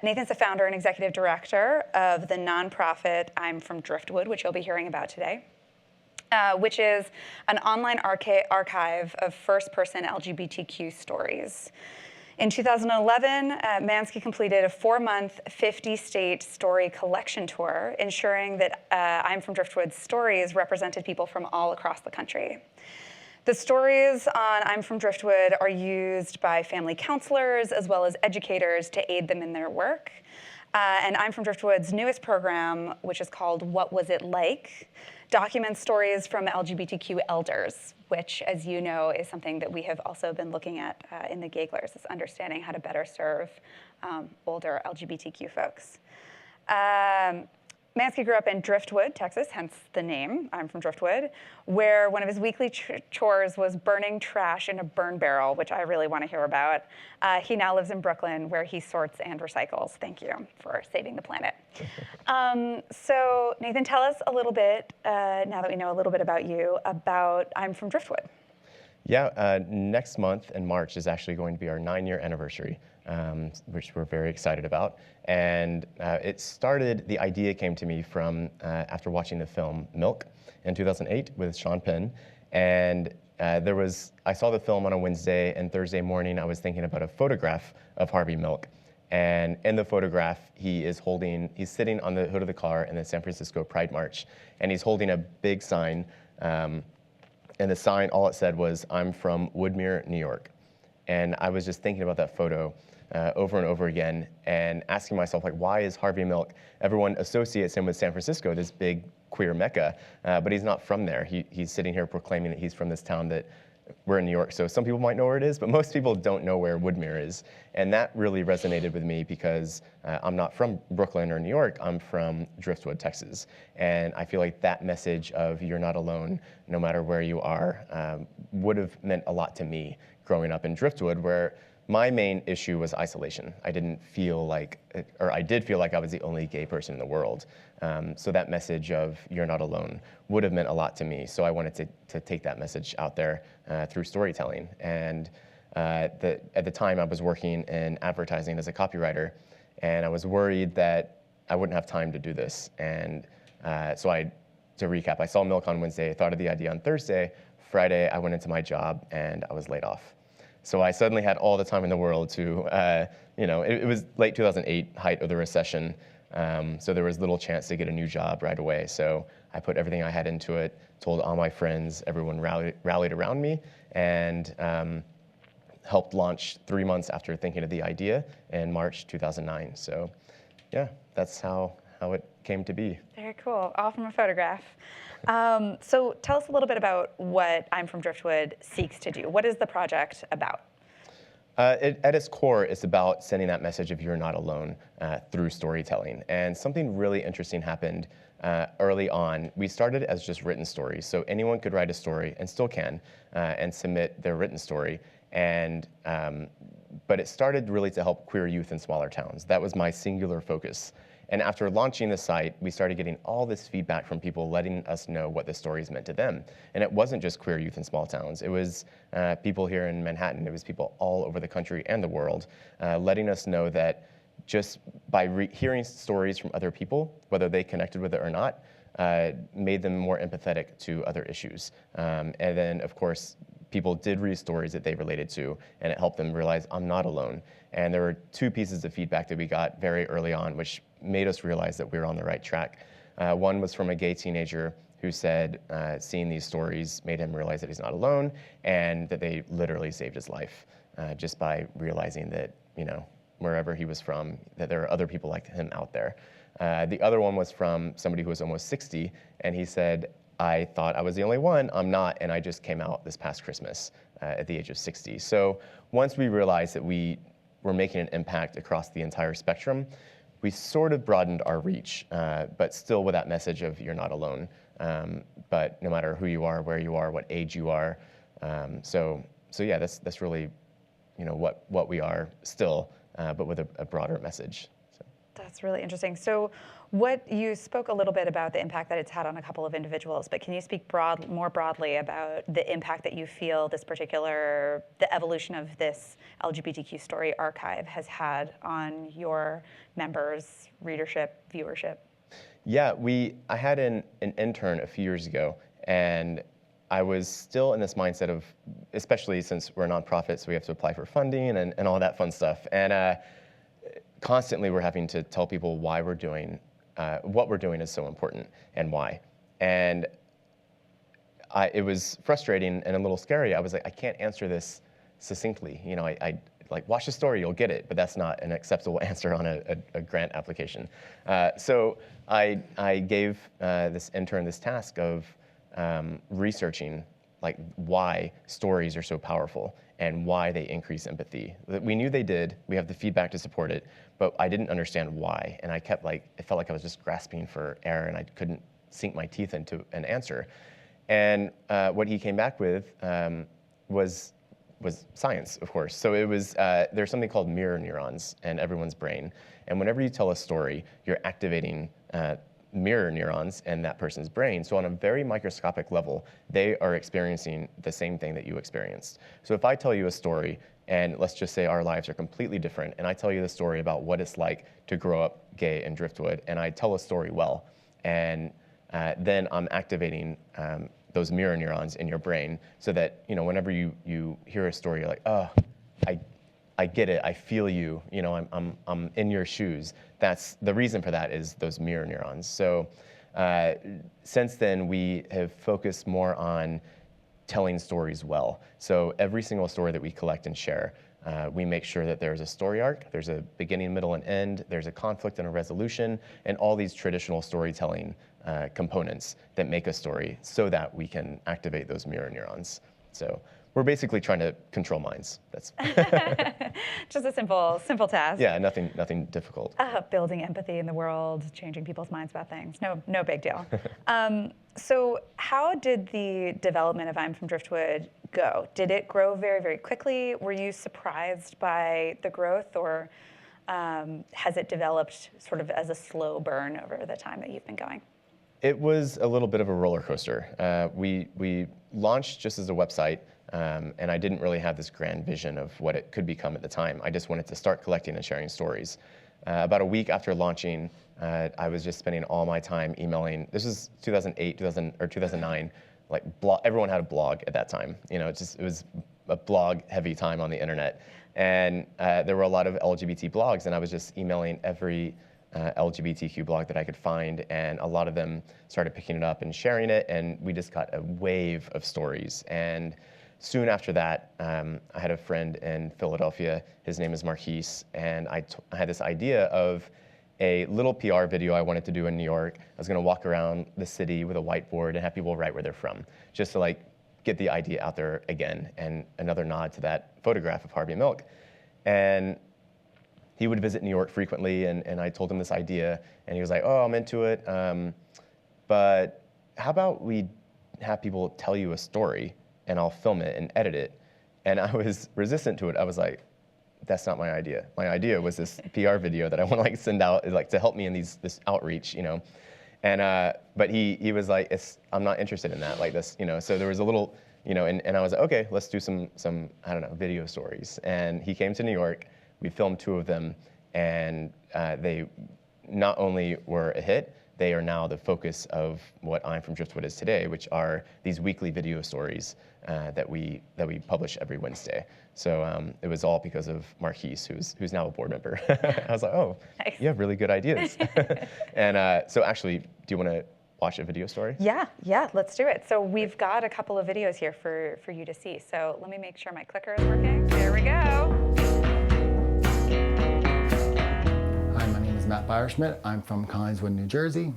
Nathan's the founder and executive director of the nonprofit I'm From Driftwood, which you'll be hearing about today, which is an online archive of first-person LGBTQ stories. In 2011, Manske completed a 4-month, 50-state story collection tour, ensuring that I'm From Driftwood's stories represented people from all across the country. The stories on I'm From Driftwood are used by family counselors as well as educators to aid them in their work. And I'm From Driftwood's newest program, which is called What Was It Like?, documents stories from LGBTQ elders, which, as you know, is something that we have also been looking at in the Geiglers, is understanding how to better serve older LGBTQ folks. Manske grew up in Driftwood, Texas, hence the name, I'm From Driftwood, where one of his weekly chores was burning trash in a burn barrel, which I really want to hear about. He now lives in Brooklyn, where he sorts and recycles. Thank you for saving the planet. So Nathan, tell us a little bit, now that we know a little bit about you, about I'm From Driftwood. Yeah, next month in March is actually going to be our 9-year anniversary, which we're very excited about. And the idea came to me from after watching the film Milk in 2008 with Sean Penn. And I saw the film on a Wednesday, and Thursday morning I was thinking about a photograph of Harvey Milk. And in the photograph, he's sitting on the hood of the car in the San Francisco Pride March, and he's holding a big sign. And the sign, all it said was, I'm from Woodmere, New York. And I was just thinking about that photo over and over again and asking myself, like, why is Harvey Milk, everyone associates him with San Francisco, this big queer mecca, but he's not from there. He's sitting here proclaiming that he's from this town that we're in New York. So some people might know where it is, but most people don't know where Woodmere is. And that really resonated with me because I'm not from Brooklyn or New York, I'm from Driftwood, Texas. And I feel like that message of you're not alone, no matter where you are, would have meant a lot to me growing up in Driftwood, where my main issue was isolation. I did feel like I was the only gay person in the world. So that message of you're not alone would have meant a lot to me. So I wanted to take that message out there through storytelling. And at the time I was working in advertising as a copywriter, and I was worried that I wouldn't have time to do this. And to recap, I saw Milk on Wednesday, I thought of the idea on Thursday. Friday, I went into my job and I was laid off. So I suddenly had all the time in the world to, it was late 2008, height of the recession. So there was little chance to get a new job right away. So I put everything I had into it, told all my friends, everyone rallied around me, and helped launch 3 months after thinking of the idea in March 2009. So yeah, that's how it came to be. Very cool, all from a photograph. So tell us a little bit about what I'm From Driftwood seeks to do. What is the project about? At its core, it's about sending that message of you're not alone through storytelling. And something really interesting happened early on. We started as just written stories, so anyone could write a story, and still can, and submit their written story. But it started really to help queer youth in smaller towns. That was my singular focus. And after launching the site, we started getting all this feedback from people letting us know what the stories meant to them. And it wasn't just queer youth in small towns. It was people here in Manhattan. It was people all over the country and the world letting us know that just by hearing stories from other people, whether they connected with it or not, made them more empathetic to other issues. And then, of course, people did read stories that they related to, and it helped them realize I'm not alone. And there were 2 pieces of feedback that we got very early on, which made us realize that we were on the right track. One was from a gay teenager who said seeing these stories made him realize that he's not alone, and that they literally saved his life just by realizing that, wherever he was from, that there are other people like him out there. The other one was from somebody who was almost 60, and he said, I thought I was the only one, I'm not, and I just came out this past Christmas at the age of 60. So once we realized that we were making an impact across the entire spectrum, we sort of broadened our reach, but still with that message of you're not alone. But no matter who you are, where you are, what age you are. So yeah, that's really what we are still, but with a broader message. So. That's really interesting. So what you spoke a little bit about the impact that it's had on a couple of individuals, but can you speak more broadly about the impact that you feel the evolution of this LGBTQ story archive has had on your members, readership, viewership? Yeah, I had an intern a few years ago, and I was still in this mindset of, especially since we're a nonprofit, so we have to apply for funding and all that fun stuff. And constantly we're having to tell people why we're doing, what we're doing is so important and why. And it was frustrating and a little scary. I was like, I can't answer this succinctly. You know, I like, watch the story, you'll get it, but that's not an acceptable answer on a grant application. So I gave this intern this task of researching like why stories are so powerful and why they increase empathy. We knew they did, we have the feedback to support it, but I didn't understand why. And I kept it felt like I was just grasping for air and I couldn't sink my teeth into an answer. And what he came back with was science, of course. So it was, there's something called mirror neurons in everyone's brain. And whenever you tell a story, you're activating mirror neurons in that person's brain. So on a very microscopic level, they are experiencing the same thing that you experienced. So if I tell you a story, and let's just say our lives are completely different, and I tell you the story about what it's like to grow up gay in Driftwood, and I tell a story well, and then I'm activating those mirror neurons in your brain so that, you know, whenever you hear a story, you're like, oh, I get it, I feel you, you know, I'm in your shoes. That's the reason for that, is those mirror neurons. So since then, we have focused more on telling stories well. So every single story that we collect and share, we make sure that there's a story arc, there's a beginning, middle, and end, there's a conflict and a resolution, and all these traditional storytelling components that make a story so that we can activate those mirror neurons. So we're basically trying to control minds. That's just a simple task. Yeah, nothing difficult. Building empathy in the world, changing people's minds about things. No big deal. So how did the development of I'm From Driftwood go? Did it grow very, very quickly? Were you surprised by the growth, or has it developed sort of as a slow burn over the time that you've been going? It was a little bit of a roller coaster. We launched just as a website, and I didn't really have this grand vision of what it could become at the time. I just wanted to start collecting and sharing stories. About a week after launching, I was just spending all my time emailing. This was 2008, 2009. Like everyone had a blog at that time. You know, it was a blog-heavy time on the internet, and there were a lot of LGBT blogs, and I was just emailing every LGBTQ blog that I could find, and a lot of them started picking it up and sharing it, and we just got a wave of stories. And soon after that, I had a friend in Philadelphia. His name is Marquise, and I had this idea of a little PR video I wanted to do in New York. I was going to walk around the city with a whiteboard and have people write where they're from, just to like get the idea out there again, and another nod to that photograph of Harvey Milk. And he would visit New York frequently, and I told him this idea, and he was like, oh, I'm into it, but how about we have people tell you a story, and I'll film it and edit it? And I was resistant to it. I was like, that's not my idea. My idea was this PR video that I want to like send out, like to help me in this outreach, you know. And but he was like, I'm not interested in that, like this, you know. So there was a little, you know, and I was like, okay, let's do some I don't know, video stories. And he came to New York. We filmed 2 of them, and they not only were a hit, they are now the focus of what I'm From Driftwood is today, which are these weekly video stories that we publish every Wednesday. So it was all because of Marquise, who's now a board member. I was like, oh, nice. You have really good ideas. And so actually, do you want to watch a video story? Yeah, let's do it. So we've got a couple of videos here for you to see. So let me make sure my clicker is working. There we go. Matt Beyerschmidt. I'm from Collingswood, New Jersey.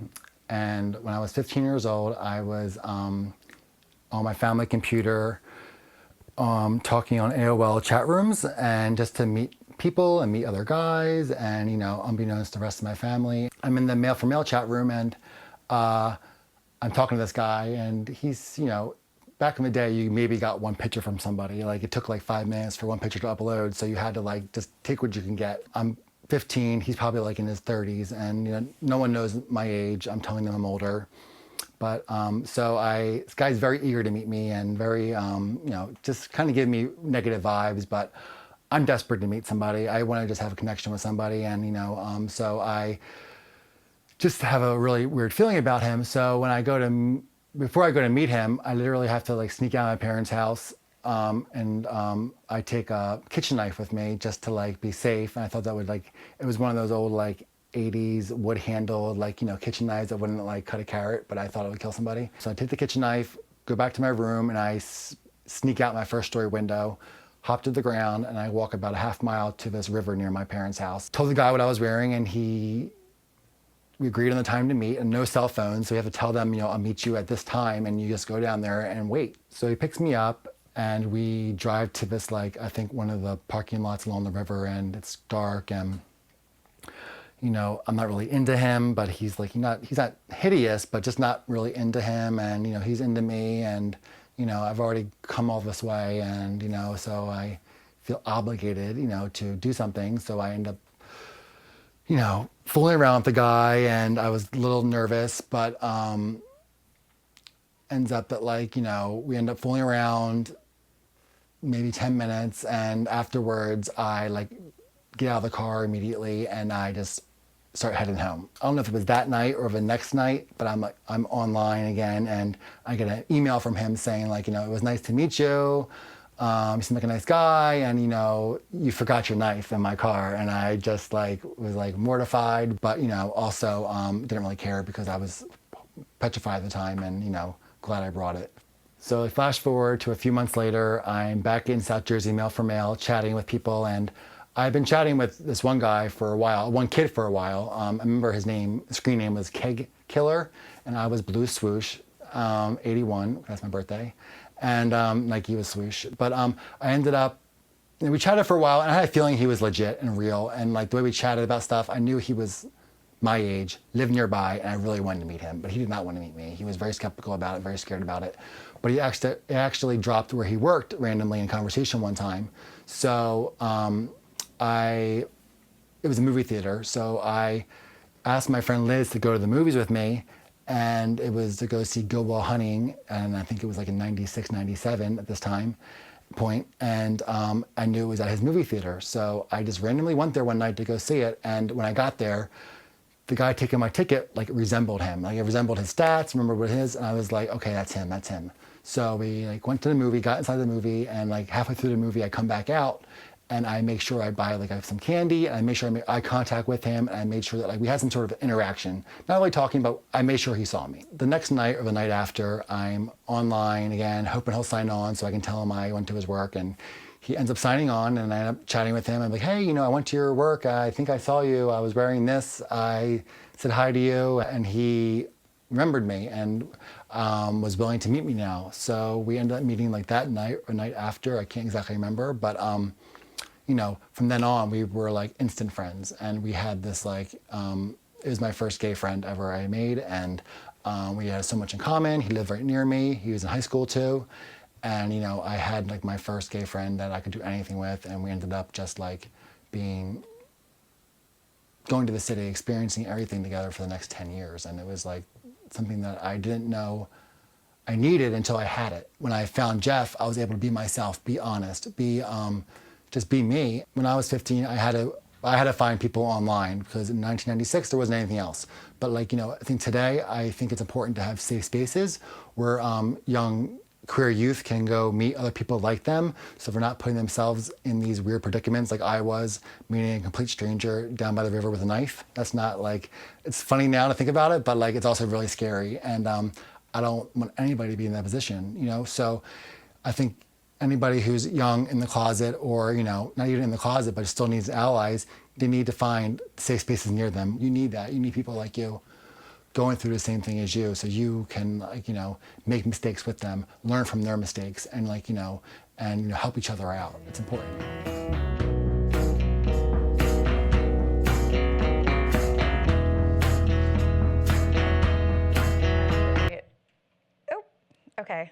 And when I was 15 years old, I was on my family computer talking on AOL chat rooms, and just to meet people and meet other guys, and, you know, unbeknownst to the rest of my family, I'm in the male for male chat room, and I'm talking to this guy, and he's, you know, back in the day, you maybe got one picture from somebody. Like, it took like 5 minutes for one picture to upload, so you had to like just take what you can get. I'm 15. He's probably like in his 30s, and no one knows my age. I'm telling them I'm older. But this guy's very eager to meet me and very, just kind of give me negative vibes. But I'm desperate to meet somebody. I want to just have a connection with somebody, and so I just have a really weird feeling about him. So before I go to meet him, I literally have to like sneak out of my parents' house, and I take a kitchen knife with me just to like be safe. And I thought that would it was one of those old like 80s wood handled kitchen knives that wouldn't like cut a carrot, but I thought it would kill somebody. So I take the kitchen knife, go back to my room, and I sneak out my first story window, hop to the ground, and I walk about a half mile to this river near my parents' house. Told the guy what I was wearing, and we agreed on the time to meet, and no cell phones, so we have to tell them, I'll meet you at this time, and you just go down there and wait. So he picks me up, and we drive to this I think one of the parking lots along the river, and it's dark, and I'm not really into him, but he's not hideous, but just not really into him, and he's into me, and I've already come all this way, and so I feel obligated to do something. So I end up fooling around with the guy, and I was a little nervous, but ends up that we end up fooling around maybe 10 minutes, and afterwards I get out of the car immediately, and I just start heading home. I don't know if it was that night or the next night, but I'm online again, and I get an email from him saying it was nice to meet you. You seem like a nice guy, and you forgot your knife in my car, and I just was mortified, but also didn't really care because I was petrified at the time, and glad I brought it. So flash forward to a few months later, I'm back in South Jersey, Mail for Mail, chatting with people, and I've been chatting with this one guy for a while, one kid for a while. I remember his screen name was Keg Killer, and I was Blue Swoosh, 81, that's my birthday, and Nike was Swoosh. But I ended up, we chatted for a while, and I had a feeling he was legit and real, and the way we chatted about stuff, I knew he was my age, lived nearby, and I really wanted to meet him, but he did not want to meet me. He was very skeptical about it, very scared about it. But he actually dropped where he worked randomly in conversation one time. So it was a movie theater, so I asked my friend Liz to go to the movies with me, and it was to go see Good Will Hunting, and I think it was in 96, 97 at this point, and I knew it was at his movie theater, so I just randomly went there one night to go see it, and when I got there, the guy taking my ticket resembled him, it resembled his stats, remember what his, and I was like, okay, that's him. So we went to the movie, got inside the movie, and halfway through the movie, I come back out, and I make sure I buy some candy, and I make sure I make eye contact with him, and I made sure that we had some sort of interaction. Not only talking, but I made sure he saw me. The next night or the night after, I'm online again, hoping he'll sign on so I can tell him I went to his work, and he ends up signing on, and I end up chatting with him. I'm like, hey, I went to your work, I think I saw you, I was wearing this, I said hi to you, and he remembered me and was willing to meet me now. So we ended up meeting that night or night after, I can't exactly remember, but from then on, we were instant friends, and we had this it was my first gay friend ever I made, and we had so much in common. He lived right near me. He was in high school too, and I had my first gay friend that I could do anything with, and we ended up just going to the city, experiencing everything together for the next 10 years, and it was something that I didn't know I needed until I had it. When I found Jeff, I was able to be myself, be honest, just be me. When I was 15, I had to find people online because in 1996 there wasn't anything else. But I think today, I think it's important to have safe spaces where young queer youth can go meet other people like them, so they're not putting themselves in these weird predicaments like I was, meeting a complete stranger down by the river with a knife. That's not it's funny now to think about it, but it's also really scary, and I don't want anybody to be in that position, So I think anybody who's young in the closet, or not even in the closet but still needs allies, they need to find safe spaces near them. You need that. You need people like you going through the same thing as you, so you can make mistakes with them, learn from their mistakes, and and help each other out. It's important. Oh, okay.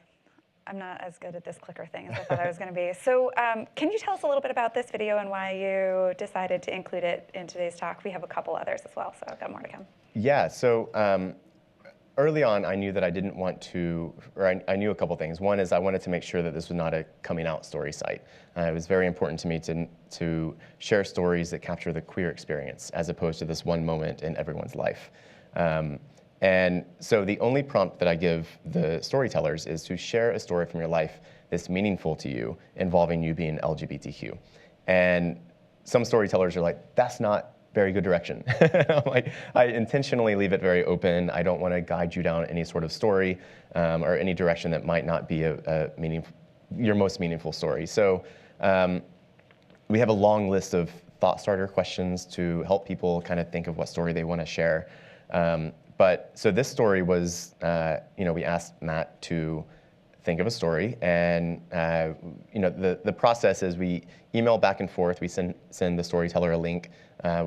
I'm not as good at this clicker thing as I thought I was going to be. So can you tell us a little bit about this video and why you decided to include it in today's talk? We have a couple others as well, so I've got more to come. Yeah, so early on, I knew that I didn't want to, or I knew a couple things. One is I wanted to make sure that this was not a coming out story site. It was very important to me to share stories that capture the queer experience as opposed to this one moment in everyone's life. And so the only prompt that I give the storytellers is to share a story from your life that's meaningful to you involving you being LGBTQ. And some storytellers are like, that's not very good direction. I'm like, I intentionally leave it very open. I don't want to guide you down any sort of story or any direction that might not be your most meaningful story. So we have a long list of thought starter questions to help people kind of think of what story they want to share. So this story was, we asked Matt to think of a story, and the process is we email back and forth. We send the storyteller a link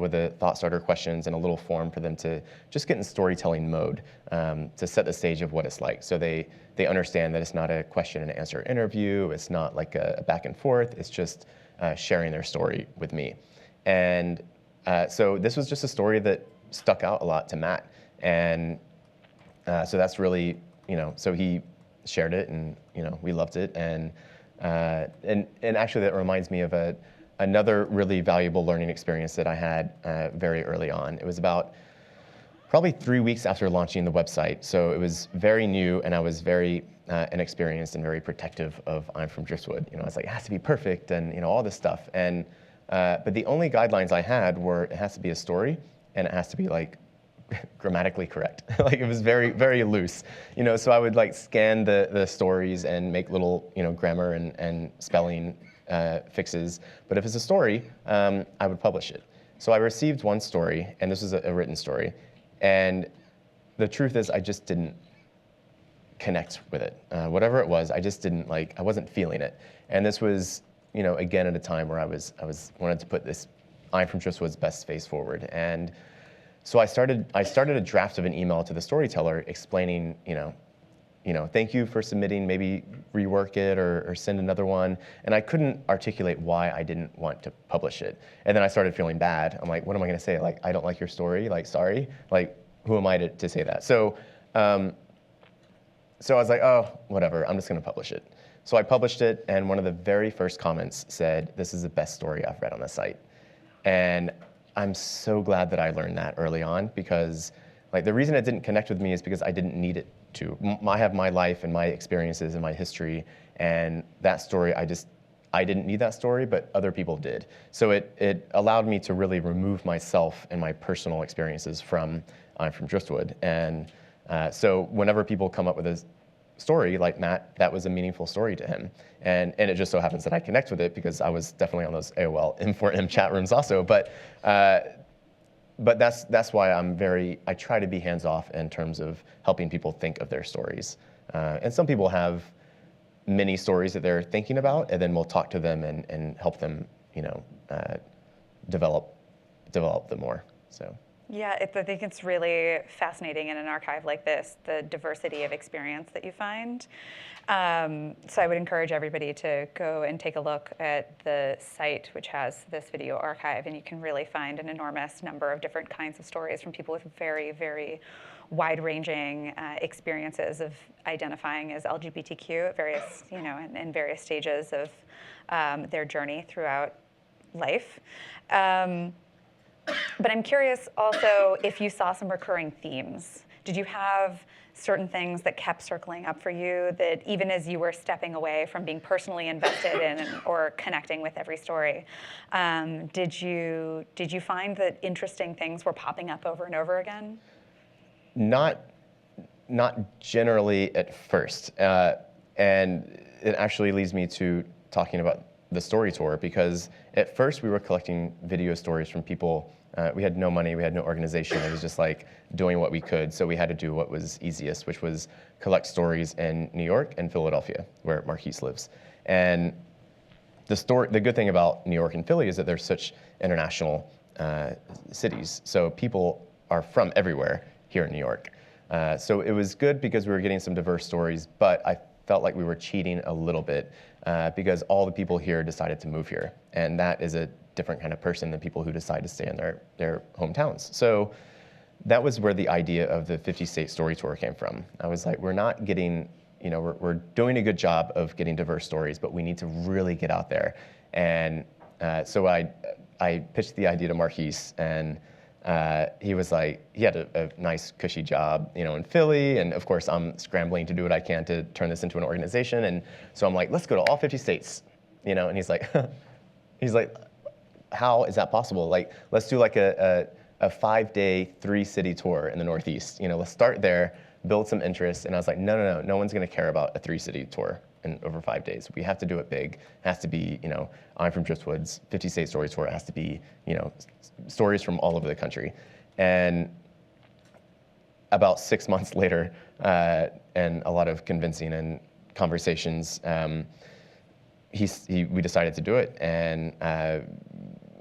with the thought starter questions and a little form for them to just get in storytelling mode to set the stage of what it's like. So they understand that it's not a question and answer interview. It's not like a back and forth. It's just sharing their story with me. And so this was just a story that stuck out a lot to Matt. And so that's really, so he shared it, and we loved it, and actually that reminds me of another really valuable learning experience that I had very early on. It was about probably 3 weeks after launching the website, so it was very new, and I was very inexperienced and very protective of I'm From Driftwood. I was like, it has to be perfect, and all this stuff, and but the only guidelines I had were it has to be a story, and it has to be like grammatically correct. Like it was very, very loose. So I would like scan the stories and make little, grammar and spelling fixes. But if it's a story, I would publish it. So I received one story, and this was a written story. And the truth is I just didn't connect with it. Whatever it was, I just didn't I wasn't feeling it. And this was, again, at a time where I wanted to put this I'm From Driftwood's best face forward. And so I started a draft of an email to the storyteller explaining, thank you for submitting, maybe rework it or send another one. And I couldn't articulate why I didn't want to publish it. And then I started feeling bad. I'm like, what am I going to say? Like, I don't like your story? Like, sorry? Like, who am I to say that? So I was like, oh, whatever, I'm just going to publish it. So I published it, and one of the very first comments said, this is the best story I've read on the site. And I'm so glad that I learned that early on, because the reason it didn't connect with me is because I didn't need it to. I have my life and my experiences and my history, and that story, I didn't need that story, but other people did. So it allowed me to really remove myself and my personal experiences from I'm From Driftwood. And so whenever people come up with a story like Matt, that was a meaningful story to him. And it just so happens that I connect with it because I was definitely on those AOL M4M chat rooms also. But that's why I try to be hands-off in terms of helping people think of their stories. And some people have many stories that they're thinking about, and then we'll talk to them and help them, develop them more. So. Yeah, I think it's really fascinating in an archive like this, the diversity of experience that you find. So I would encourage everybody to go and take a look at the site, which has this video archive, and you can really find an enormous number of different kinds of stories from people with very, very wide-ranging experiences of identifying as LGBTQ at various, in various stages of their journey throughout life. But I'm curious also if you saw some recurring themes. Did you have certain things that kept circling up for you that even as you were stepping away from being personally invested in or connecting with every story, did you find that interesting things were popping up over and over again? Not generally at first. And it actually leads me to talking about the story tour, because at first we were collecting video stories from people. We had no money, we had no organization. It was just like doing what we could. So we had to do what was easiest, which was collect stories in New York and Philadelphia, where Marquise lives. And the good thing about New York and Philly is that they're such international cities. So people are from everywhere here in New York. So it was good because we were getting some diverse stories, but I felt like we were cheating a little bit because all the people here decided to move here. And that is a different kind of person than people who decide to stay in their hometowns. So that was where the idea of the 50-state story tour came from. I was like, we're not getting, we're doing a good job of getting diverse stories, but we need to really get out there. And so I pitched the idea to Marquise, and he was like, he had a nice cushy job, in Philly, and of course I'm scrambling to do what I can to turn this into an organization. And so I'm like, let's go to all 50 states, and he's like, how is that possible? Like, let's do like a 5-day, 3-city tour in the Northeast. Let's start there, build some interest. And I was like, no one's gonna care about a 3-city tour in over 5 days. We have to do it big. It has to be, I'm from Driftwood's 50-state story tour. It has to be, stories from all over the country. And about 6 months later, and a lot of convincing and conversations, we decided to do it, and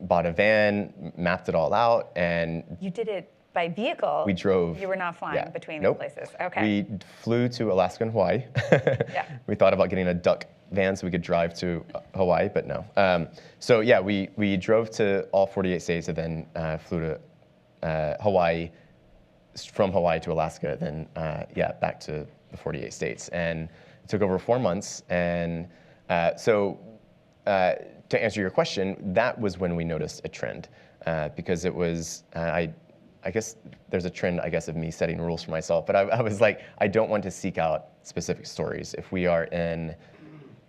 bought a van, mapped it all out, and you did it by vehicle. We drove. You were not flying between nope. these places. Okay. We flew to Alaska and Hawaii. Yeah. We thought about getting a duck van so we could drive to Hawaii, but no. So yeah, we drove to all 48 states and then flew to Hawaii, from Hawaii to Alaska, then back to the 48 states. And it took over 4 months. And to answer your question, that was when we noticed a trend, because it was, I guess there's a trend, of me setting rules for myself, but I was like, I don't want to seek out specific stories. If we are in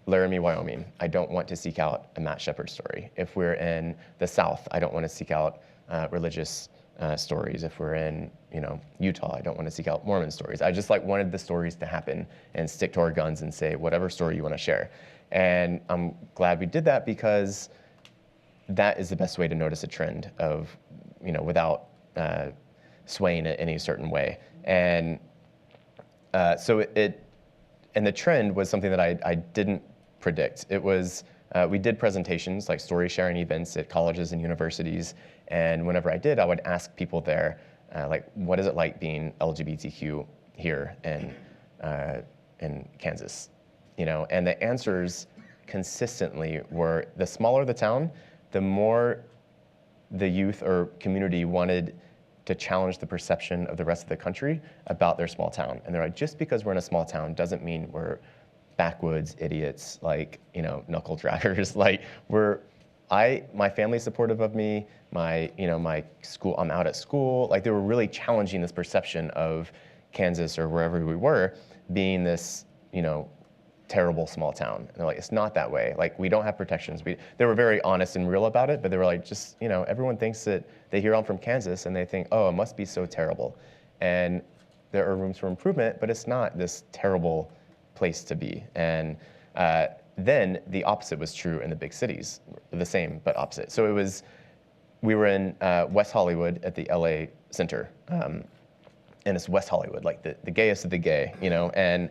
Laramie, Wyoming, I don't want to seek out a Matt Shepard story. If we're in the South, I don't want to seek out religious stories. If we're in, Utah, I don't want to seek out Mormon stories. I just wanted the stories to happen and stick to our guns and say whatever story you want to share. And I'm glad we did that, because that is the best way to notice a trend of, without swaying it any certain way. And so and the trend was something that I didn't predict. It was, we did presentations, like story sharing events at colleges and universities. And whenever I did, I would ask people there, what is it like being LGBTQ here in Kansas? And the answers consistently were, the smaller the town, the more the youth or community wanted to challenge the perception of the rest of the country about their small town. And they're like, just because we're in a small town doesn't mean we're backwoods idiots, knuckle draggers. My family's supportive of me, my school, I'm out at school. They were really challenging this perception of Kansas or wherever we were being this, terrible small town. And they're like, it's not that way. We don't have protections. They were very honest and real about it, but they were like, just, everyone thinks that they hear I'm from Kansas and they think, oh, it must be so terrible. And there are rooms for improvement, but it's not this terrible place to be. And then the opposite was true in the big cities, the same, but opposite. So we were in West Hollywood at the LA Center. And it's West Hollywood, the gayest of the gay, and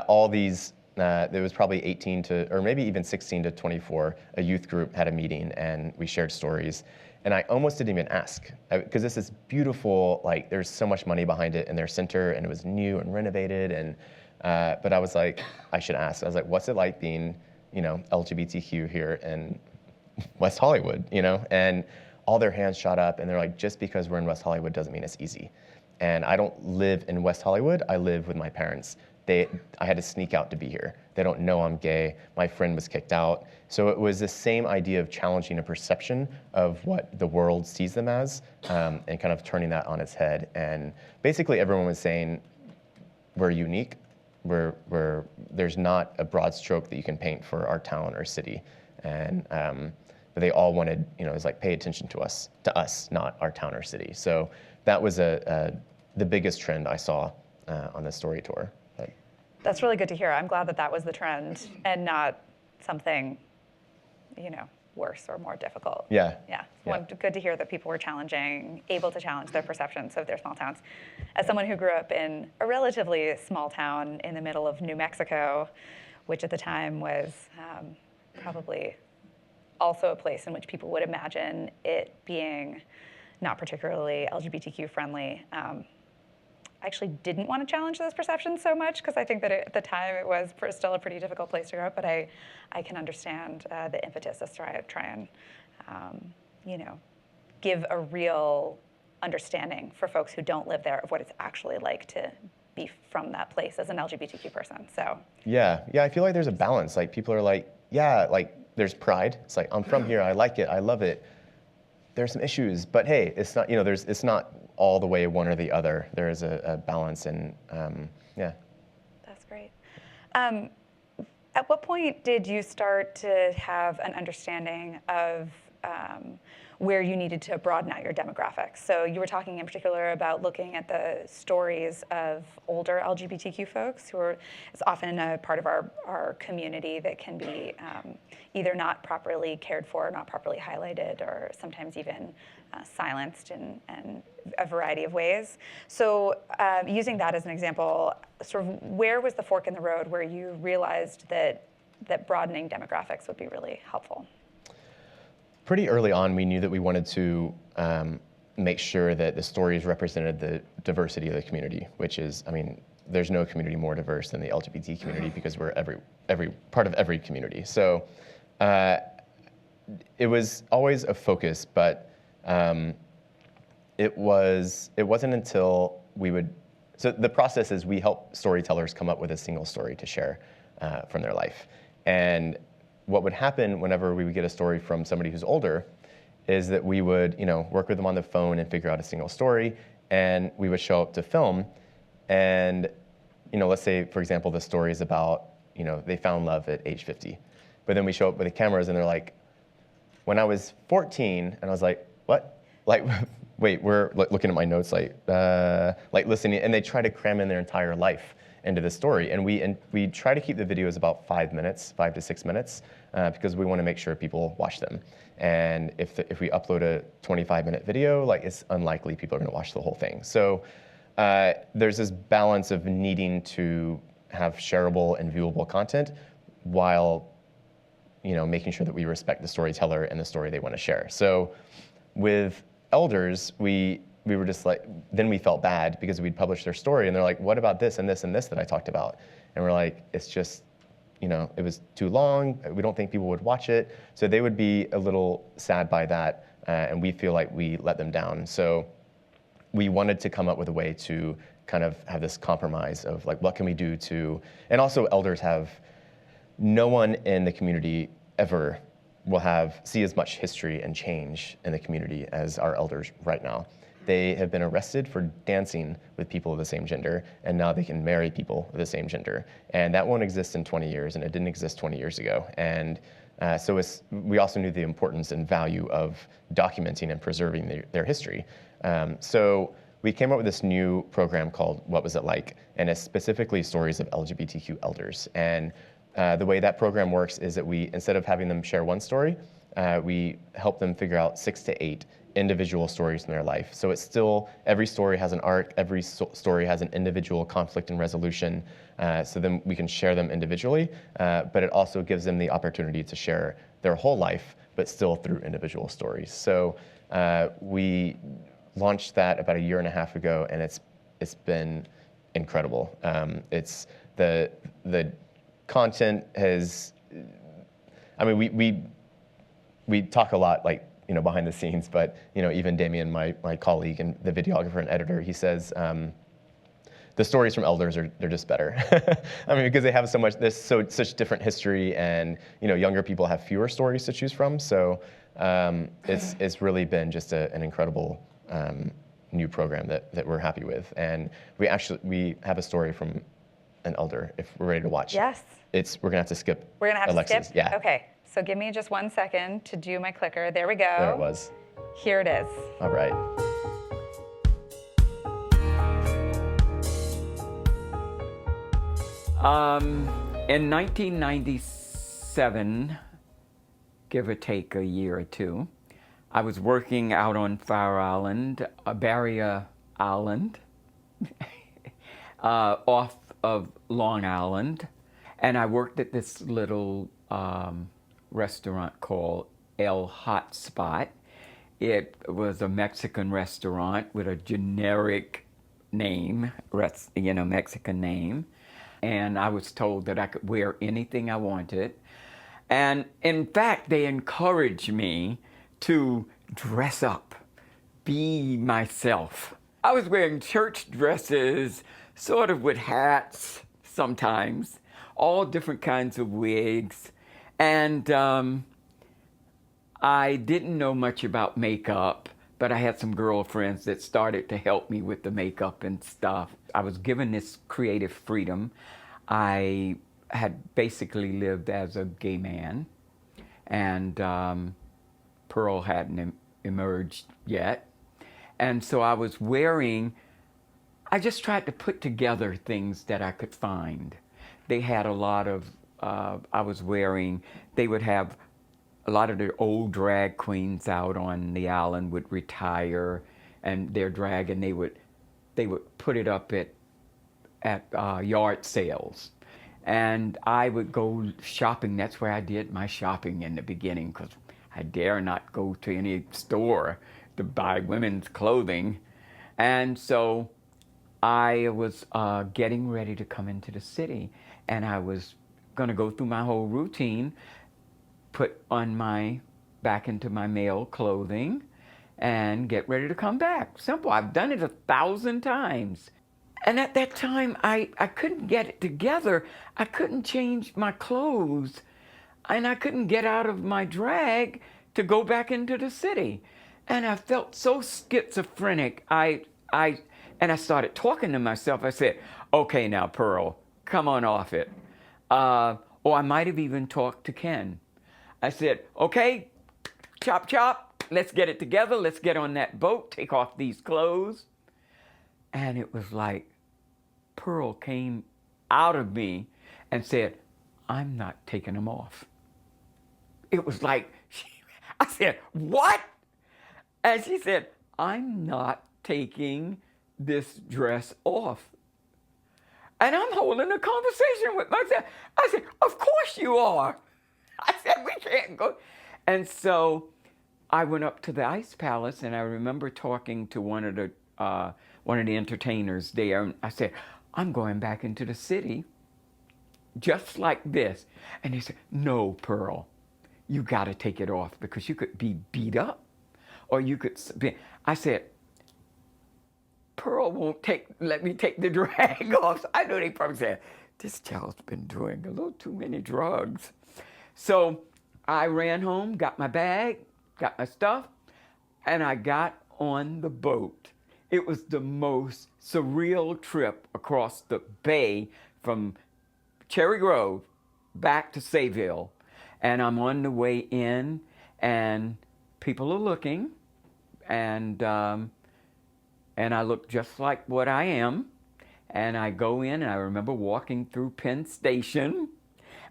all these, there was probably 18 to, or maybe even 16 to 24, a youth group had a meeting and we shared stories. And I almost didn't even ask, because this is beautiful, there's so much money behind it in their center, and it was new and renovated. And but I was like, I should ask. I was like, what's it like being, LGBTQ here in West Hollywood, And all their hands shot up, and they're like, just because we're in West Hollywood doesn't mean it's easy. And I don't live in West Hollywood, I live with my parents. I had to sneak out to be here. They don't know I'm gay. My friend was kicked out. So it was the same idea of challenging a perception of what the world sees them as, and kind of turning that on its head. And basically everyone was saying, we're unique. There's not a broad stroke that you can paint for our town or city. And but they all wanted, it was pay attention to us, not our town or city. So that was the biggest trend I saw on the story tour. That's really good to hear. I'm glad that was the trend and not something, worse or more difficult. Yeah. Yeah. Good to hear that people were able to challenge their perceptions of their small towns. As someone who grew up in a relatively small town in the middle of New Mexico, which at the time was probably also a place in which people would imagine it being not particularly LGBTQ friendly, actually didn't want to challenge those perceptions so much because I think that at the time it was still a pretty difficult place to grow up. But I can understand the impetus to try and give a real understanding for folks who don't live there of what it's actually like to be from that place as an LGBTQ person. So yeah, I feel like there's a balance. Like people are like, yeah, like there's pride. It's like, I'm from here, I like it, I love it. There's some issues, but hey, it's not, it's not all the way one or the other. There is a balance, and yeah. That's great. At what point did you start to have an understanding of where you needed to broaden out your demographics? So you were talking in particular about looking at the stories of older LGBTQ folks who are, it's often a part of our community that can be either not properly cared for, not properly highlighted, or sometimes even silenced in a variety of ways. So using that as an example, sort of where was the fork in the road where you realized that broadening demographics would be really helpful? Pretty early on, we knew that we wanted to make sure that the stories represented the diversity of the community, which is, I mean, there's no community more diverse than the LGBT community because we're every part of every community. So it was always a focus, but it wasn't until so the process is we help storytellers come up with a single story to share from their life. And what would happen whenever we would get a story from somebody who's older is that we would, work with them on the phone and figure out a single story, and we would show up to film. And, let's say, for example, the story is about, they found love at age 50. But then we show up with the cameras and they're like, when I was 14, and I was like, what? Like, wait, we're looking at my notes, like listening, and they try to cram in their entire life into the story. And we try to keep the videos about 5 to 6 minutes, because we want to make sure people watch them. And if we upload a 25-minute video, like it's unlikely people are going to watch the whole thing. So there's this balance of needing to have shareable and viewable content while making sure that we respect the storyteller and the story they want to share. So with elders, we were just like, then we felt bad because we'd published their story and they're like, what about this and this and this that I talked about? And we're like, it's just, it was too long. We don't think people would watch it. So they would be a little sad by that. And we feel like we let them down. So we wanted to come up with a way to kind of have this compromise of like, what can we do to, and also elders no one in the community ever will see as much history and change in the community as our elders right now. They have been arrested for dancing with people of the same gender, and now they can marry people of the same gender. And that won't exist in 20 years, and it didn't exist 20 years ago. And so we also knew the importance and value of documenting and preserving their history. So we came up with this new program called What Was It Like? And it's specifically stories of LGBTQ elders. And the way that program works is that instead of having them share one story, we help them figure out 6 to 8 individual stories in their life. So it's still, every story has an arc, every story has an individual conflict and resolution, so then we can share them individually, but it also gives them the opportunity to share their whole life, but still through individual stories. So we launched that about 1.5 years ago, and it's been incredible. It's the content has, I mean, we talk a lot, like, behind the scenes, but, even Damien, my colleague and the videographer and editor, he says, the stories from elders they're just better. I mean, because they have there's such different history, and, younger people have fewer stories to choose from. So it's really been just an incredible new program that we're happy with. And we have a story from an elder if we're ready to watch. Yes. We're gonna have to skip. We're gonna have Alexa's. to skip? Yeah. Okay, so give me just 1 second to do my clicker. There we go. There it was. Here it is. All right. In 1997, give or take a year or two, I was working out on Fire Island, Barrier Island, off of Long Island, and I worked at this little restaurant called El Hot Spot. It was a Mexican restaurant with a generic name, Mexican name. And I was told that I could wear anything I wanted. And in fact, they encouraged me to dress up, be myself. I was wearing church dresses, sort of with hats sometimes, all different kinds of wigs. And I didn't know much about makeup, but I had some girlfriends that started to help me with the makeup and stuff. I was given this creative freedom. I had basically lived as a gay man, and Pearl hadn't emerged yet. And so I just tried to put together things that I could find. They had a lot of, they would have a lot of the old drag queens out on the island would retire, and their drag, and they would put it up at yard sales. And I would go shopping. That's where I did my shopping in the beginning, because I dare not go to any store to buy women's clothing. And so I was getting ready to come into the city, and I was going to go through my whole routine, put on back into my male clothing, and get ready to come back. Simple. I've done it 1,000 times. And at that time, I couldn't get it together. I couldn't change my clothes, and I couldn't get out of my drag to go back into the city. And I felt so schizophrenic. And I started talking to myself. I said, okay, now, Pearl, come on off it. Or I might have even talked to Ken. I said, okay, chop, chop, let's get it together. Let's get on that boat, take off these clothes. And it was like Pearl came out of me and said, I'm not taking them off. It was like, I said, what? And she said, I'm not taking this dress off. And I'm holding a conversation with myself. I said, of course you are. I said, we can't go. And so I went up to the Ice Palace, and I remember talking to one of the entertainers there. And I said, I'm going back into the city just like this. And they said, no, Pearl, you got to take it off, because you could be beat up, or you could be. I said, Pearl won't let me take the drag off. So I know they probably said, this child's been doing a little too many drugs. So I ran home, got my bag, got my stuff, and I got on the boat. It was the most surreal trip across the bay from Cherry Grove back to Sayville. And I'm on the way in, and people are looking, and I look just like what I am. And I go in, and I remember walking through Penn Station,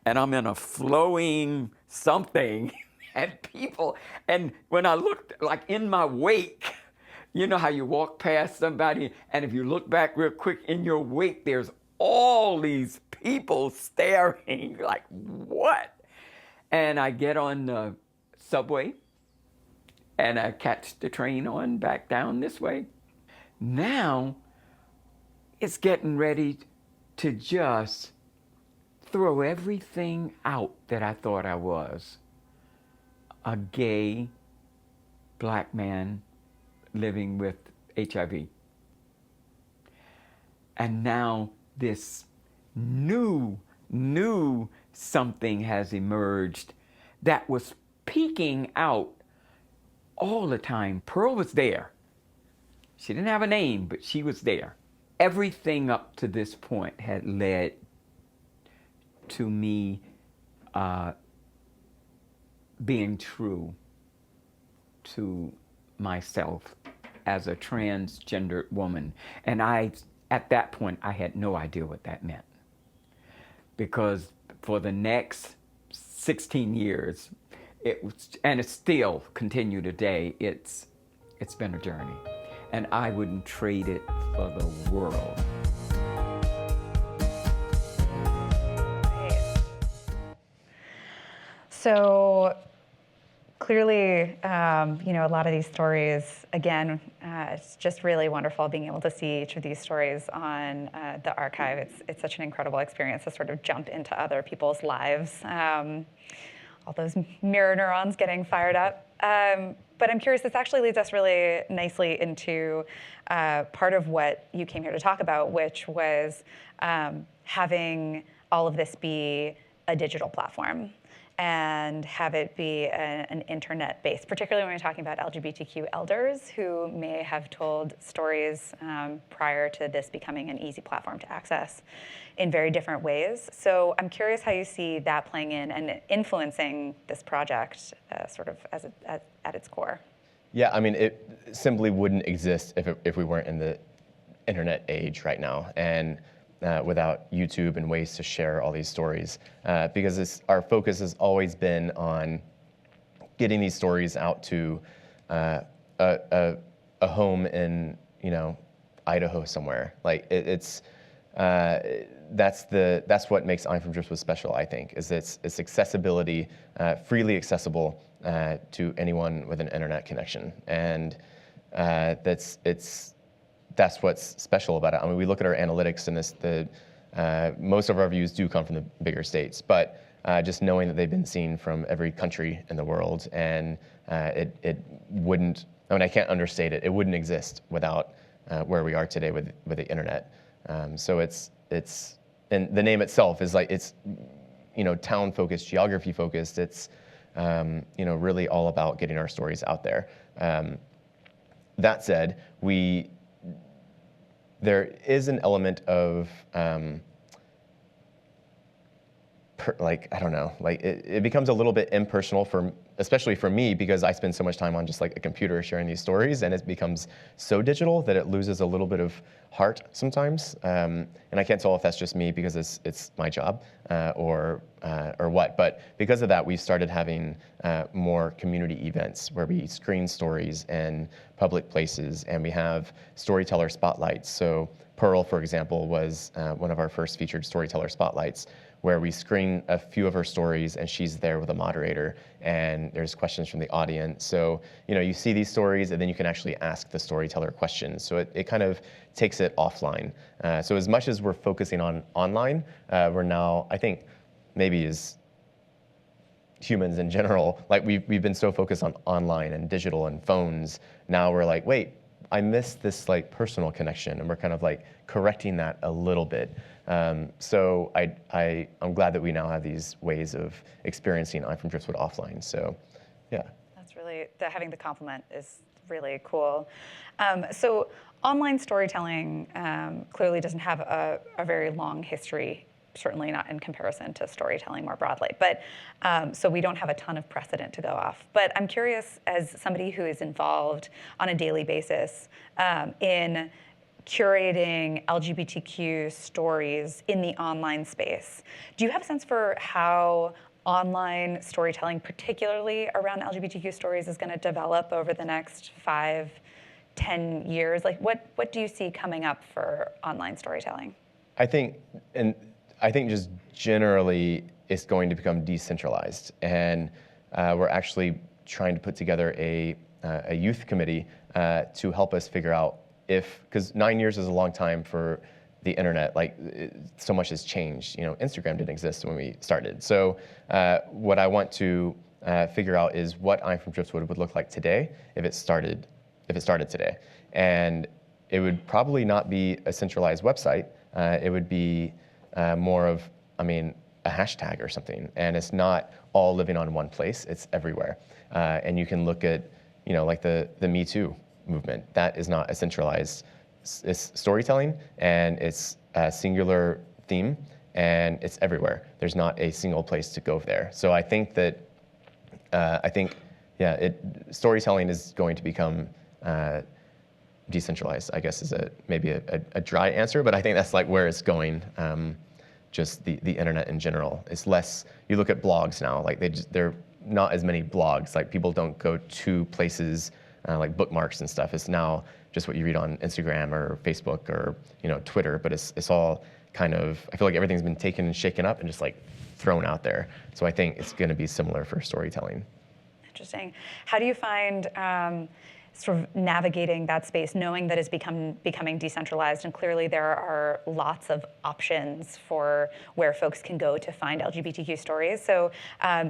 and I'm in a flowing something, and people, and when I looked, like in my wake, you know how you walk past somebody, and if you look back real quick in your wake, there's all these people staring, like, what? And I get on the subway, and I catch the train on back down this way. Now, it's getting ready to just throw everything out that I thought I was. A gay black man living with HIV. And now this new something has emerged that was peeking out all the time. Pearl was there. She didn't have a name, but she was there. Everything up to this point had led to me being true to myself as a transgendered woman. And at that point, I had no idea what that meant. Because for the next 16 years, and it still continued today, it's been a journey. And I wouldn't trade it for the world. So Clearly, a lot of these stories, again, it's just really wonderful being able to see each of these stories on the archive. It's such an incredible experience to sort of jump into other people's lives. All those mirror neurons getting fired up. But I'm curious, this actually leads us really nicely into part of what you came here to talk about, which was having all of this be a digital platform and have it be an internet-based, particularly when we're talking about LGBTQ elders who may have told stories prior to this becoming an easy platform to access in very different ways. So I'm curious how you see that playing in and influencing this project sort of at its core. Yeah, I mean, it simply wouldn't exist if we weren't in the internet age right now, and without YouTube and ways to share all these stories, because our focus has always been on getting these stories out to a home in Idaho somewhere. Like that's what makes I'm From Driftwood special. I think is its accessibility, freely accessible to anyone with an internet connection, and that's what's special about it. I mean, we look at our analytics, and most of our views do come from the bigger states, but just knowing that they've been seen from every country in the world, and it wouldn't. I mean, I can't understate it. It wouldn't exist without where we are today with the internet. So it's and the name itself is like it's town focused, geography focused. It's really all about getting our stories out there. That said, there is an element of it becomes a little bit impersonal especially for me, because I spend so much time on just like a computer sharing these stories, and it becomes so digital that it loses a little bit of heart sometimes. And I can't tell if that's just me because it's my job or what. But because of that, we started having more community events where we screen stories in public places, and we have storyteller spotlights. So Pearl, for example, was one of our first featured storyteller spotlights, where we screen a few of her stories and she's there with a moderator and there's questions from the audience. So, you see these stories and then you can actually ask the storyteller questions. So it kind of takes it offline. So as much as we're focusing on online, we're now, I think, maybe as humans in general, like we've been so focused on online and digital and phones. Now we're like, wait, I missed this like personal connection, and we're kind of like correcting that a little bit. So I'm glad that we now have these ways of experiencing I'm From Driftwood offline. So, yeah. That's really, having the compliment is really cool. So online storytelling clearly doesn't have a very long history, certainly not in comparison to storytelling more broadly. But so we don't have a ton of precedent to go off. But I'm curious, as somebody who is involved on a daily basis in curating LGBTQ stories in the online space, do you have a sense for how online storytelling, particularly around LGBTQ stories, is going to develop over the next 5-10 years? Like, what do you see coming up for online storytelling? I think just generally it's going to become decentralized, and we're actually trying to put together a youth committee to help us figure out because 9 years is a long time for the internet. Like so much has changed. Instagram didn't exist when we started. So what I want to figure out is what I'm From Driftwood would look like today if it started today, and it would probably not be a centralized website. It would be more of, a hashtag or something, and it's not all living on one place. It's everywhere, and you can look at, like the Me Too movement. That is not a centralized storytelling, and it's a singular theme, and it's everywhere. There's not a single place to go there. So I think that, storytelling is going to become decentralized, I guess, is maybe a dry answer, but I think that's like where it's going. Just the internet in general. It's less. You look at blogs now, like they're not as many blogs. Like people don't go to places like bookmarks and stuff. It's now just what you read on Instagram or Facebook or Twitter. But it's all kind of. I feel like everything's been taken and shaken up and just like thrown out there. So I think it's going to be similar for storytelling. Interesting. How do you find sort of navigating that space, knowing that it's becoming decentralized, and clearly there are lots of options for where folks can go to find LGBTQ stories. So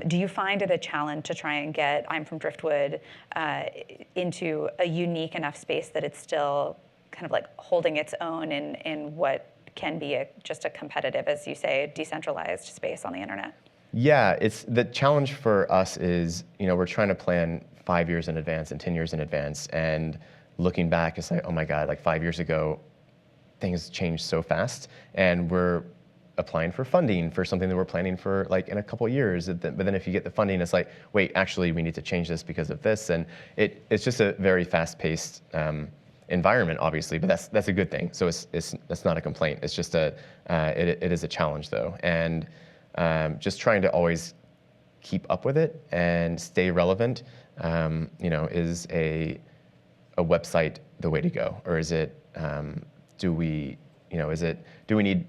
do you find it a challenge to try and get I'm From Driftwood into a unique enough space that it's still kind of like holding its own in what can be just a competitive, as you say, decentralized space on the internet? Yeah, it's the challenge for us is, we're trying to plan 5 years in advance and 10 years in advance, and looking back, it's like, oh my God, like 5 years ago, things changed so fast, and we're applying for funding for something that we're planning for like in a couple of years. But then if you get the funding, it's like, wait, actually, we need to change this because of this, and it's just a very fast-paced environment, obviously, but that's a good thing. So it's not a complaint. It's just it is a challenge though, and just trying to always keep up with it and stay relevant. Is a website the way to go, or is it? Do we need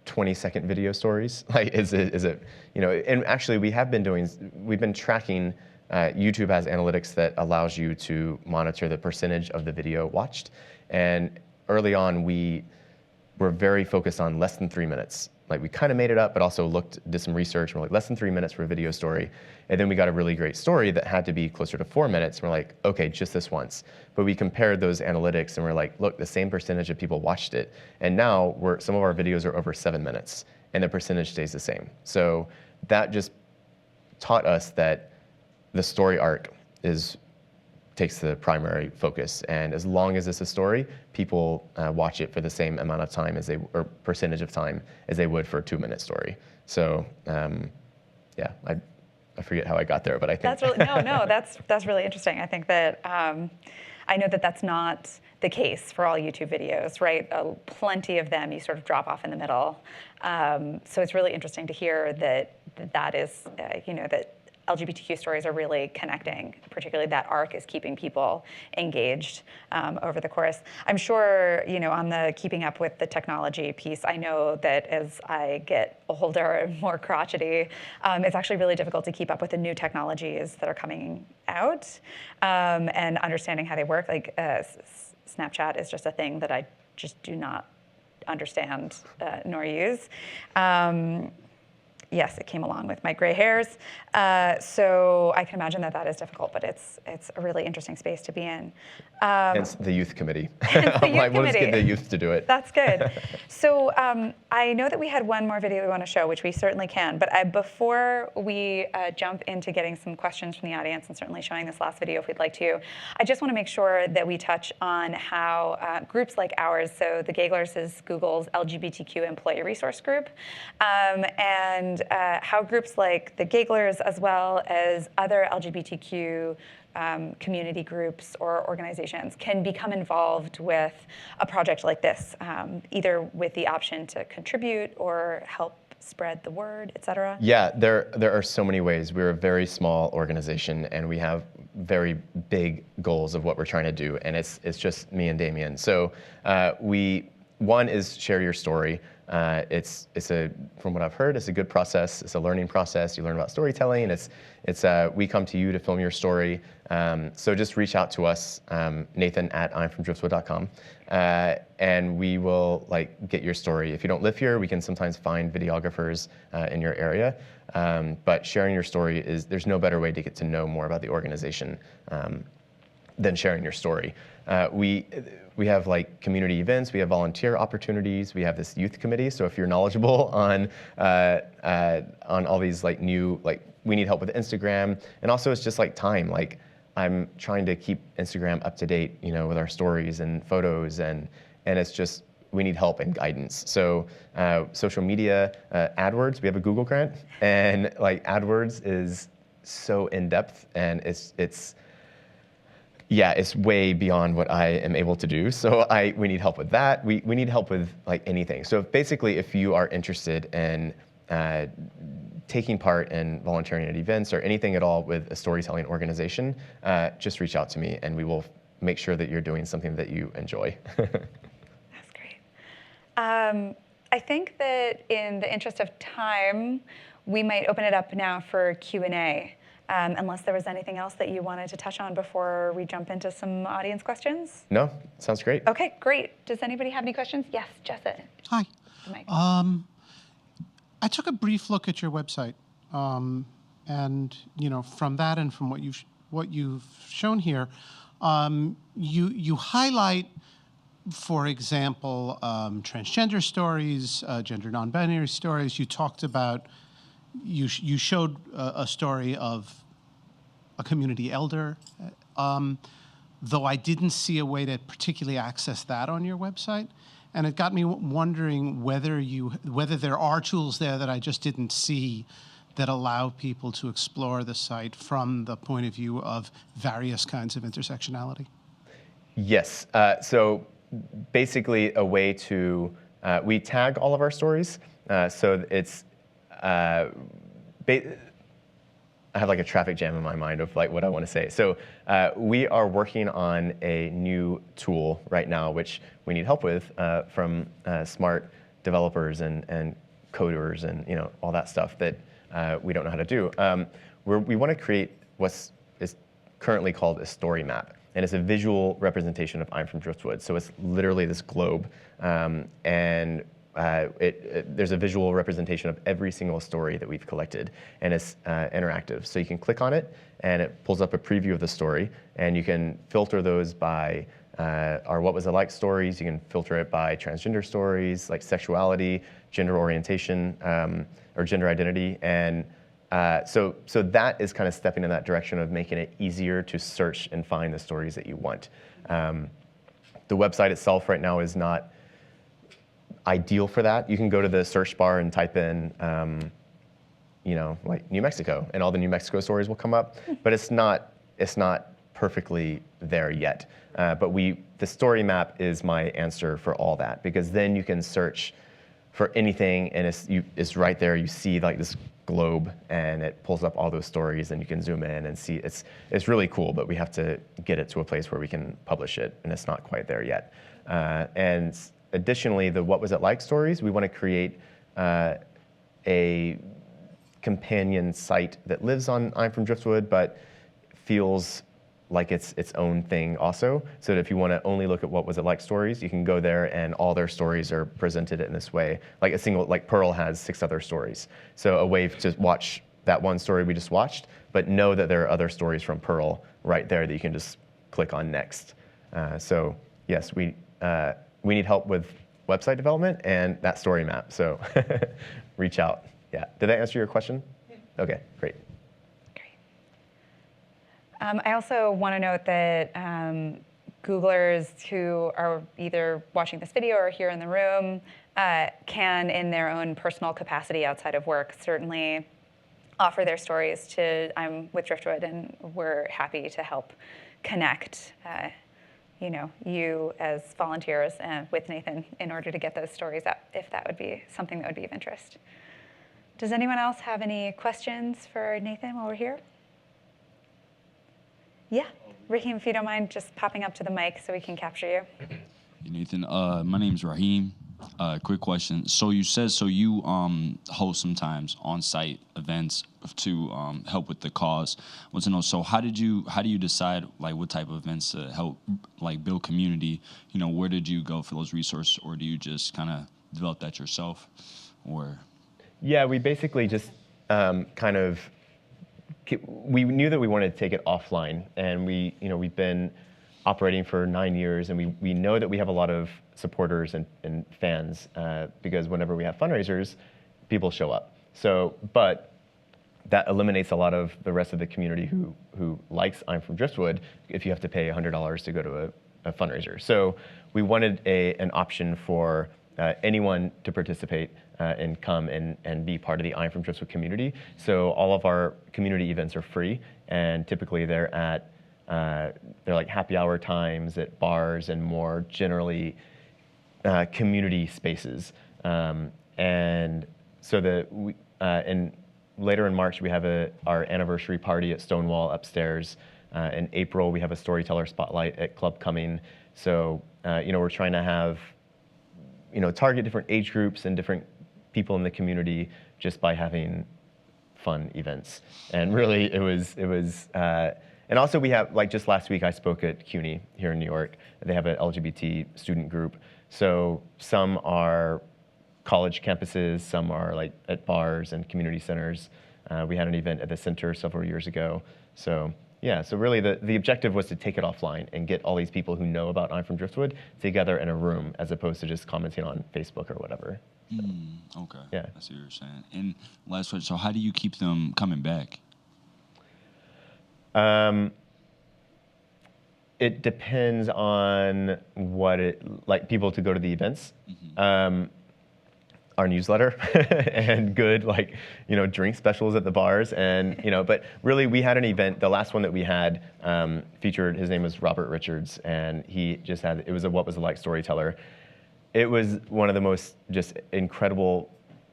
20-second video stories? Like, is it? And actually, we've been tracking. YouTube has analytics that allows you to monitor the percentage of the video watched, and early on we were very focused on less than 3 minutes. Like, we kind of made it up, but also did some research, and we're like, less than 3 minutes for a video story. And then we got a really great story that had to be closer to 4 minutes. And we're like, okay, just this once. But we compared those analytics, and we're like, look, the same percentage of people watched it. And now some of our videos are over 7 minutes, and the percentage stays the same. So that just taught us that the story arc takes the primary focus, and as long as it's a story, people watch it for the same amount of time or percentage of time as they would for a 2-minute story. So, I forget how I got there, but I think that's really that's really interesting. I think that I know that that's not the case for all YouTube videos, right? Plenty of them you sort of drop off in the middle. So it's really interesting to hear that is that LGBTQ stories are really connecting, particularly that arc is keeping people engaged over the course. I'm sure, on the keeping up with the technology piece, I know that as I get older and more crotchety, it's actually really difficult to keep up with the new technologies that are coming out and understanding how they work. Like Snapchat is just a thing that I just do not understand nor use. Yes, it came along with my gray hairs. So I can imagine that is difficult, but it's a really interesting space to be in. It's the youth committee. We'll just get the youth to do it. That's good. So I know that we had one more video we want to show, which we certainly can. But before we jump into getting some questions from the audience and certainly showing this last video if we'd like to, I just want to make sure that we touch on how groups like ours, so the Gaglers is Google's LGBTQ employee resource group, and how groups like the Gaglers, as well as other LGBTQ community groups or organizations, can become involved with a project like this, either with the option to contribute or help spread the word, et cetera? Yeah, there are so many ways. We're a very small organization, and we have very big goals of what we're trying to do, and it's just me and Damien. So one is share your story. From what I've heard, it's a good process. It's a learning process. You learn about storytelling. We come to you to film your story. So just reach out to us, Nathan at imfromdriftwood.com, and we will get your story. If you don't live here, we can sometimes find videographers in your area. But sharing your story there's no better way to get to know more about the organization than sharing your story. We have community events, we have volunteer opportunities, we have this youth committee. So if you're knowledgeable on all these new, we need help with Instagram, and also it's just time. I'm trying to keep Instagram up to date, with our stories and photos, and it's just, we need help and guidance. So social media, AdWords, we have a Google grant, and AdWords is so in depth, and it's way beyond what I am able to do. So we need help with that. We need help with anything. So basically, if you are interested in taking part in volunteering at events or anything at all with a storytelling organization, just reach out to me, and we will make sure that you're doing something that you enjoy. That's great. I think that in the interest of time, we might open it up now for Q&A. Unless there was anything else that you wanted to touch on before we jump into some audience questions? No, sounds great. Okay, great. Does anybody have any questions? Yes, Jessa. Hi. The mic. I took a brief look at your website, and from that and from what you've shown here, you highlight, for example, transgender stories, gender non-binary stories. You talked about you showed a story of a community elder, though I didn't see a way to particularly access that on your website. And it got me wondering whether there are tools there that I just didn't see that allow people to explore the site from the point of view of various kinds of intersectionality. Yes. So basically a way to, we tag all of our stories. So it's, I have like a traffic jam in my mind of like what I want to say. So we are working on a new tool right now, which we need help with from smart developers and coders and all that stuff that we don't know how to do. We want to create what is currently called a story map. And it's a visual representation of I'm from Driftwood. So it's literally this globe. And there's a visual representation of every single story that we've collected, and it's interactive. So you can click on it, and it pulls up a preview of the story, and you can filter those by our What Was It Like stories. You can filter it by transgender stories, like sexuality, gender orientation, or gender identity. And so that is kind of stepping in that direction of making it easier to search and find the stories that you want. The website itself right now is not ideal for that. You can go to the search bar and type in, like New Mexico, and all the New Mexico stories will come up. But it's not perfectly there yet. But the story map is my answer for all that, because then you can search for anything, and it's right there. You see like this globe, and it pulls up all those stories, and you can zoom in and see. It's really cool, but we have to get it to a place where we can publish it, and it's not quite there yet. And additionally, the What Was It Like stories, we want to create a companion site that lives on I'm from Driftwood, but feels like it's its own thing also. So that if you want to only look at What Was It Like stories, you can go there and all their stories are presented in this way. Like Pearl has 6 other stories. So a way to watch that one story we just watched, but know that there are other stories from Pearl right there that you can just click on next. So yes, we need help with website development and that story map. So reach out. Yeah. Did that answer your question? Yeah. Okay, great. I also want to note that Googlers who are either watching this video or here in the room can, in their own personal capacity outside of work, certainly offer their stories to I'm with Driftwood, and we're happy to help connect you as volunteers with Nathan in order to get those stories up, if that would be something that would be of interest. Does anyone else have any questions for Nathan while we're here? Yeah, Raheem, if you don't mind just popping up to the mic so we can capture you. Hey, Nathan, my name's Raheem. Quick question. So you said you host sometimes on-site events to help with the cause. I want to know, so how do you decide like what type of events to help like build community? Where did you go for those resources, or do you just kind of develop that yourself, or? Yeah, we basically just we knew that we wanted to take it offline, and we've been operating for 9 years, and we know that we have a lot of supporters and fans because whenever we have fundraisers, people show up. So, but that eliminates a lot of the rest of the community who likes I'm from Driftwood if you have to pay $100 to go to a fundraiser. So we wanted an option for anyone to participate and come and be part of the I'm from Driftwood community. So all of our community events are free, and typically they're like happy hour times at bars and more generally community spaces. And so and later in March we have our anniversary party at Stonewall upstairs. In April we have a storyteller spotlight at Club Coming. So we're trying to have target different age groups and different people in the community just by having fun events. And really, and also we have, like just last week I spoke at CUNY here in New York. They have an LGBT student group. So some are college campuses, some are like at bars and community centers. We had an event at the center several years ago. So yeah, so really the objective was to take it offline and get all these people who know about I'm From Driftwood together in a room as opposed to just commenting on Facebook or whatever. Okay, yeah. I see what you're saying. And last question, so how do you keep them coming back? It depends on like people to go to the events. Our newsletter and good drink specials at the bars and but really we had an event, the last one that we had featured, his name was Robert Richards, and he just had, it was a What Was It Like storyteller. It was one of the most just incredible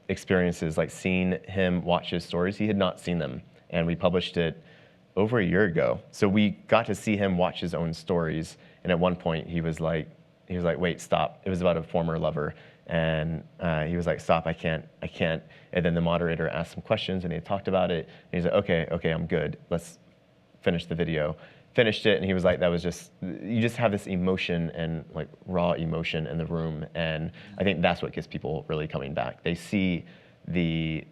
experiences, like seeing him watch his stories. He had not seen them, and we published it over a year ago. So we got to see him watch his own stories, and at one point he was like, wait, stop. It was about a former lover. And he was like, stop, I can't. And then the moderator asked some questions and they talked about it. And he's like, okay, I'm good. Let's finish the video. Finished it, and he was like, that was just, you just have this emotion and like raw emotion in the room. And I think that's what gets people really coming back. They see the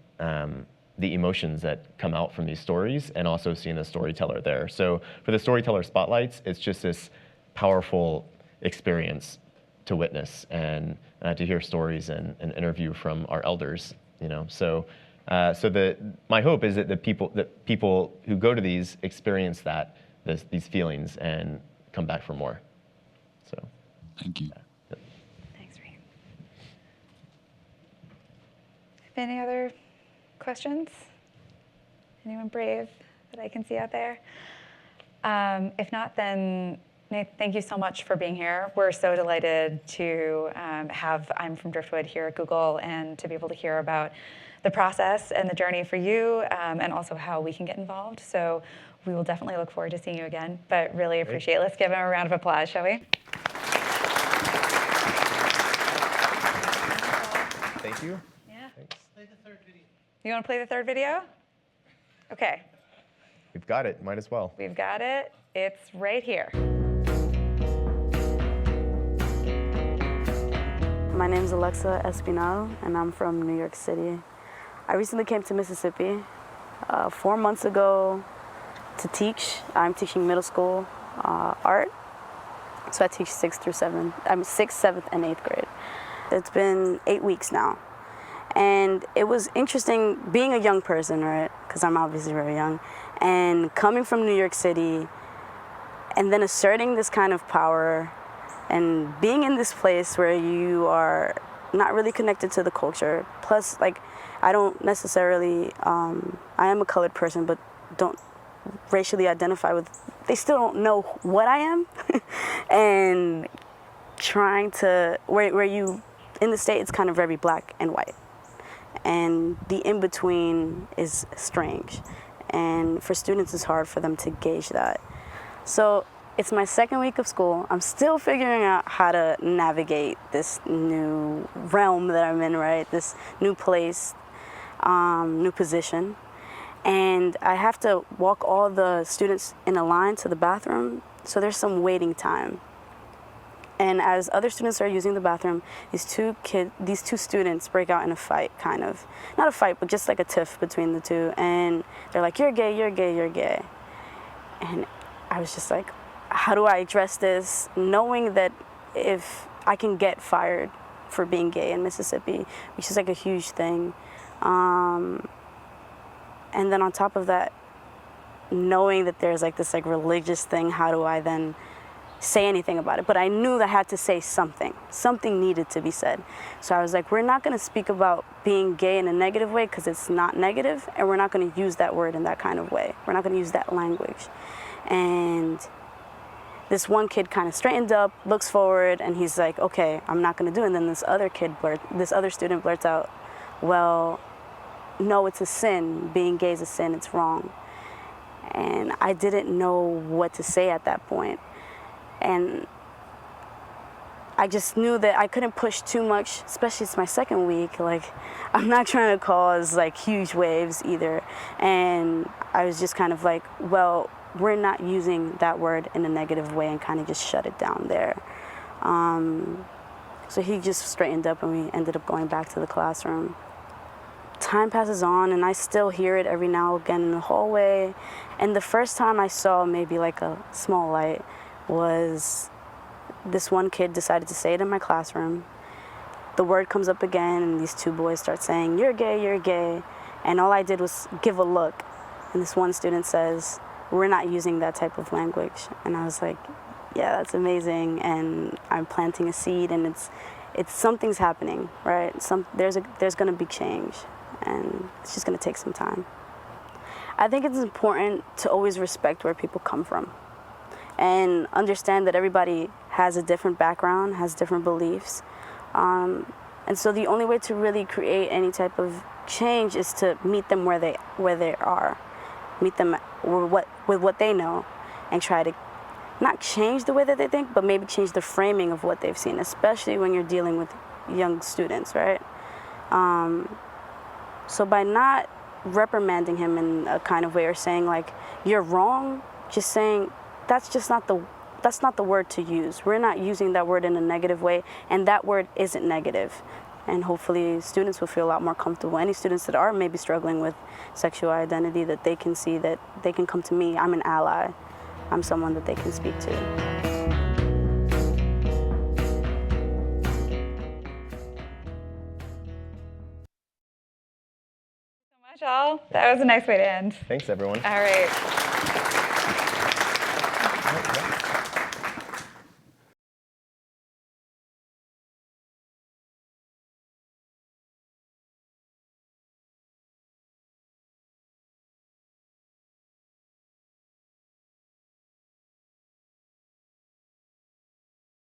emotions that come out from these stories and also seeing the storyteller there. So for the storyteller spotlights, it's just this powerful experience to witness and to hear stories and interview from our elders, So my hope is that people who go to these experience these feelings and come back for more. So, thank you. Thanks, Reed. Any other questions? Anyone brave that I can see out there? If not, then Nate, thank you so much for being here. We're so delighted to have I'm From Driftwood here at Google and to be able to hear about the process and the journey for you and also how we can get involved. So we will definitely look forward to seeing you again, but really appreciate it. Let's give him a round of applause, shall we? Thank you. Yeah. Thanks. Play the third video. You want to play the third video? Okay. We've got it, might as well. We've got it. It's right here. My name is Alexa Espinal, and I'm from New York City. I recently came to Mississippi 4 months ago to teach. I'm teaching middle school art, so I teach 6th, 7th, and 8th grade. It's been 8 weeks now, and it was interesting being a young person, right? Because I'm obviously very young, and coming from New York City, and then asserting this kind of power. And being in this place where you are not really connected to the culture, plus, I don't necessarily, I am a colored person, but don't racially identify with, they still don't know what I am. And trying to, where you, in the state, it's kind of very black and white. And the in-between is strange. And for students, it's hard for them to gauge that. So, it's my second week of school. I'm still figuring out how to navigate this new realm that I'm in, right? This new place, new position. And I have to walk all the students in a line to the bathroom, so there's some waiting time. And as other students are using the bathroom, these two students break out in a fight, kind of. Not a fight, but just like a tiff between the two. And they're like, you're gay, you're gay, you're gay. And I was just like, how do I address this, knowing that if I can get fired for being gay in Mississippi, which is like a huge thing. And then on top of that, knowing that there's like this religious thing, how do I then say anything about it? But I knew that I had to say something. Something needed to be said. So I was like, we're not going to speak about being gay in a negative way because it's not negative, and we're not going to use that word in that kind of way. We're not going to use that language. And this one kid kind of straightened up, looks forward, and he's like, okay, I'm not going to do it. And then this other student blurts out, well, no, it's a sin. Being gay is a sin. It's wrong. And I didn't know what to say at that point. And I just knew that I couldn't push too much, especially it's my second week. Like, I'm not trying to cause like huge waves either. And I was just kind of like, well, we're not using that word in a negative way, and kind of just shut it down there. So he just straightened up, and we ended up going back to the classroom. Time passes on, and I still hear it every now and again in the hallway. And the first time I saw maybe like a small light was this one kid decided to say it in my classroom. The word comes up again, and these two boys start saying, "You're gay, you're gay." And all I did was give a look. And this one student says, "We're not using that type of language." And I was like, yeah, that's amazing. And I'm planting a seed, and it's something's happening, right? There's going to be change, and it's just going to take some time. I think it's important to always respect where people come from and understand that everybody has a different background, has different beliefs. And so the only way to really create any type of change is to meet them where they are, meet them with what they know, and try to not change the way that they think, but maybe change the framing of what they've seen, especially when you're dealing with young students, right? So by not reprimanding him in a kind of way or saying like, you're wrong, just saying, that's not the word to use. We're not using that word in a negative way, and that word isn't negative. And hopefully students will feel a lot more comfortable. Any students that are maybe struggling with sexual identity, that they can see that they can come to me. I'm an ally. I'm someone that they can speak to. So much, all. That was a nice way to end. Thanks, everyone. All right.